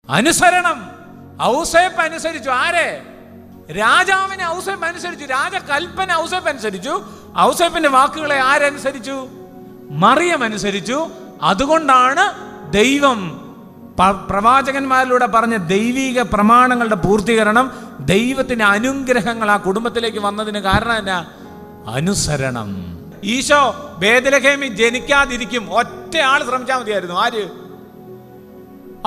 അനുസരണം. ഔസേപ്പ് അനുസരിച്ചു. ആരെ? രാജാവിനെ ഔസേപ്പ് അനുസരിച്ചു. രാജകൽപ്പന ഔസേപ്പ് അനുസരിച്ചു. ഔസേപ്പിന്റെ വാക്കുകളെ ആരനുസരിച്ചു? മറിയം അനുസരിച്ചു. അതുകൊണ്ടാണ് ദൈവം പ്രവാചകന്മാരിലൂടെ പറഞ്ഞ ദൈവിക പ്രമാണങ്ങളുടെ പൂർത്തീകരണം, ദൈവത്തിന്റെ അനുഗ്രഹങ്ങൾ ആ കുടുംബത്തിലേക്ക് വന്നതിന് കാരണം എന്നാ? അനുസരണം. ഈശോ ബേത്ലഹേമിൽ ജനിക്കാതിരിക്കും ഒറ്റ ആൾ ശ്രമിച്ചാൽ മതിയായിരുന്നു. ആര്?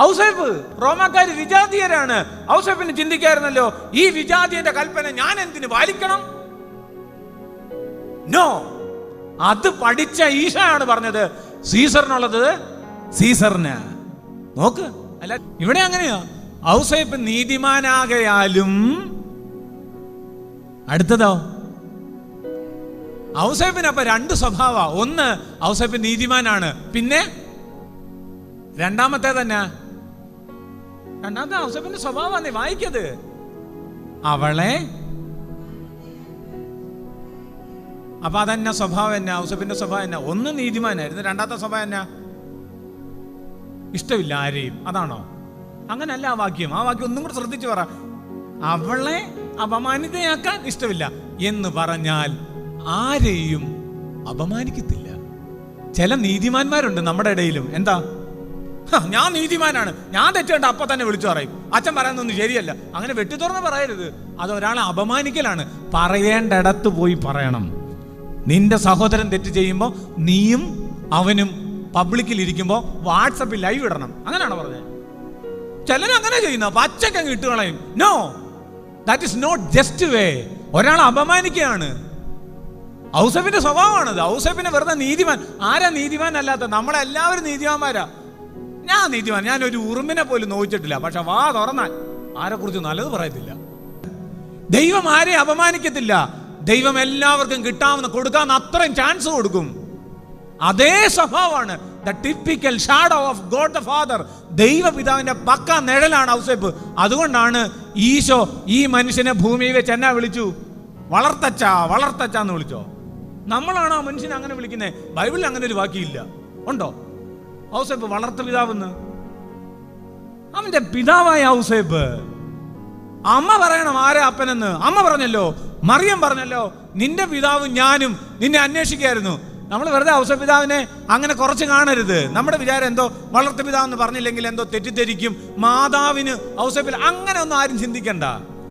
ഔസേപ്പ്. റോമാക്കാര് വിജാതീയരാണ്. ഔസേപ്പിന് ചിന്തിക്കായിരുന്നല്ലോ, ഈ വിജാതീയന്റെ കൽപ്പന ഞാൻ എന്തിന് പാലിക്കണം? നോ, അത് പഠിച്ച ഈശോയാണ് പറഞ്ഞത്, സീസറിനുള്ളത് സീസറിന്. നോക്ക്, അല്ല ഇവിടെ അങ്ങനെയാ. ഔസേപ്പ് നീതിമാനാകയാലും അടുത്തതോ ഔസേപ്പിന് അപ്പൊ രണ്ട് സ്വഭാവ. ഒന്ന്, ഔസേപ്പ് നീതിമാനാണ്. പിന്നെ രണ്ടാമത്തെ തന്നെ രണ്ടാമത്തെ ഔസേപ്പിന്റെ സ്വഭാവമാണ്. വായിക്കത്, അവളെ. അപ്പൊ അതെന്നെ സ്വഭാവം എന്നാ? ഔസേപ്പിന്റെ സ്വഭാവം എന്നാ? ഒന്ന് നീതിമാനായിരുന്നു, രണ്ടാമത്തെ സ്വഭാവം എന്നാ? ഇഷ്ടമില്ല ആരെയും. അതാണോ? അങ്ങനല്ല ആ വാക്യം. ആ വാക്യം ഒന്നും കൂടെ ശ്രദ്ധിച്ചു പറ. അവളെ അപമാനിതയാക്കാൻ ഇഷ്ടമില്ല എന്ന് പറഞ്ഞാൽ ആരെയും അപമാനിക്കത്തില്ല. ചില നീതിമാന്മാരുണ്ട് നമ്മുടെ ഇടയിലും. എന്താ? ഞാൻ നീതിമാനാണ്, ഞാൻ തെറ്റുണ്ട് അപ്പൊ തന്നെ വിളിച്ചു പറയും. അച്ഛൻ പറയുന്നൊന്നും ശരിയല്ല. അങ്ങനെ വെട്ടി തുറന്ന് പറയരുത്. അത് ഒരാളെ അപമാനിക്കലാണ്. പറയേണ്ടിടത്ത് പോയി പറയണം. നിന്റെ സഹോദരൻ തെറ്റ് ചെയ്യുമ്പോൾ നീയും അവനും പബ്ലിക്കിൽ ഇരിക്കുമ്പോൾ വാട്സപ്പിൽ ലൈവ് ഇടണം. അങ്ങനെയാണോ പറഞ്ഞത്? ചിലരങ്ങനെ ചെയ്യുന്ന പച്ചക്കങ്ങ് ഇട്ടുകളയും. No, that is not just way. ഒരാളെ അപമാനിക്കുകയാണ്. ഔസേപ്പിന്റെ സ്വഭാവമാണത്. ഔസേപ്പിനെ വെറുതെ നീതിമാൻ. ആരാ നീതിമാൻ അല്ലാത്ത? നമ്മളെല്ലാവരും നീതിമാന്മാരാ. ഞാൻ നീതിമാൻ, ഞാൻ ഒരു ഉറുമ്പിനെ പോലും നോവിച്ചിട്ടില്ല. പക്ഷെ വാ തുറന്നാൽ ആരെ കുറിച്ച് നല്ലത് പറയത്തില്ല. ദൈവം ആരെയും അപമാനിക്കത്തില്ല. ദൈവം എല്ലാവർക്കും കിട്ടാവുന്ന കൊടുക്കാവുന്ന അത്രയും ചാൻസ് കൊടുക്കും. അതേ സ്വഭാവമാണ്. The typical shadow of God the father. ദൈവപിതാവിന്റെ പക്ക നിഴലാണ് ഔസേപ്പ്. അതുകൊണ്ടാണ് ഈശോ ഈ മനുഷ്യനെ ഭൂമിയിൽ വെച്ച് എന്നാ വിളിച്ചു? വളർത്തച്ചാന്ന് വിളിച്ചോ? നമ്മളാണ് ആ മനുഷ്യനെ അങ്ങനെ വിളിക്കുന്നത്. ബൈബിളിൽ അങ്ങനെ ഒരു വാക്കിയില്ല. ഉണ്ടോ? ഔസേപ്പ് വളർത്ത പിതാവെന്ന്. അവന്റെ പിതാവായ ഔസേപ്പ്. അമ്മ പറയണം ആരാ അപ്പനെന്ന്. അമ്മ പറഞ്ഞല്ലോ, മറിയം പറഞ്ഞല്ലോ, നിന്റെ പിതാവും ഞാനും നിന്നെ അന്വേഷിക്കായിരുന്നു. നമ്മൾ വെറുതെ ഔസേപ്പ് പിതാവിനെ അങ്ങനെ കുറച്ച് കാണരുത്. നമ്മുടെ വിചാരം എന്തോ വളർത്ത പിതാവെന്ന് പറഞ്ഞില്ലെങ്കിൽ എന്തോ തെറ്റിദ്ധരിക്കും, മാതാവിന് ഔസേപ്പിൽ, അങ്ങനെ ഒന്നും ആരും ചിന്തിക്കണ്ട.